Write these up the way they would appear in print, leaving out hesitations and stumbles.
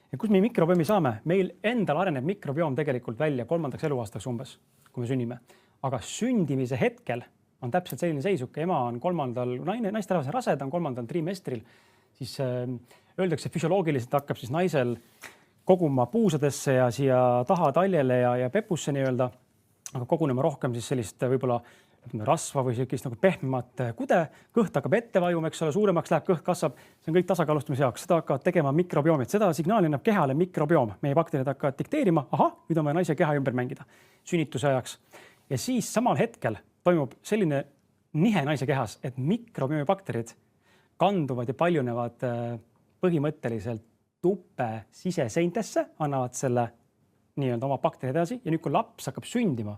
Ja kus me mikrobiomi saame? Meil endal areneb mikrobioom tegelikult välja 3. eluaastaks umbes, kui me sünnime. Aga sündimise hetkel on täpselt selline seisuke. Ema on 3. naisterahvas raseda on 3. trimestril, siis öeldakse füsioloogiliselt hakkab siis naisel koguma puusadesse ja siia taha taljele ja pepusse nii-öelda, aga kogunema rohkem siis sellist võib-olla rasva või sellist nagu pehmemat kude, kõht hakkab ette vajuma, eks ole, suuremaks läheb, kõht kasvab, see on kõik tasakaalustamise jaoks, seda hakkavad tegema mikrobiomid, seda signaali annab kehale mikrobiom, meie bakterid hakkavad dikteerima, nüüd on vaja naise keha ümber mängida sünnituse ajaks. Ja siis samal hetkel toimub selline nihe naise kehas, et mikrobiomi bakterid kanduvad ja paljunevad põhimõtteliselt tuppe siseseintesse, annavad selle nii-öelda oma bakterid edasi ja nüüd, kui laps hakkab sündima,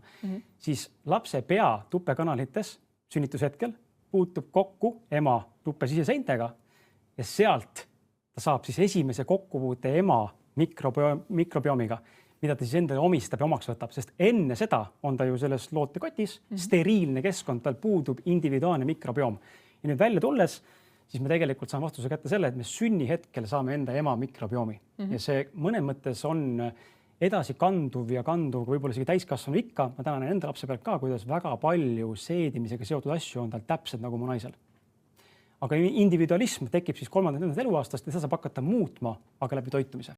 siis lapse pea tuppekanalites sünnitushetkel puutub kokku ema tuppe siseseintega ja sealt ta saab siis esimese kokkupuute ema mikrobiomiga, mida ta siis endale omistab ja omaks võtab, sest enne seda on ta ju selles lootekotis, steriilne keskkond, tal puudub individuaalne mikrobiom. Ja nüüd välja tulles, siis me tegelikult saame vastuse kätte selle, et me sünnihetkel saame enda ema mikrobiomi. Ja see mõnes mõttes on edasi kanduv võib-olla isegi täiskasvanu ikka. Ma tänan enda lapse pealt ka, kuidas väga palju seedimisega seotud asju on tal täpselt nagu mu naisel. Aga individualism tekib siis 3. eluaastast ja seda saab hakata muutma, aga läbi toitumise.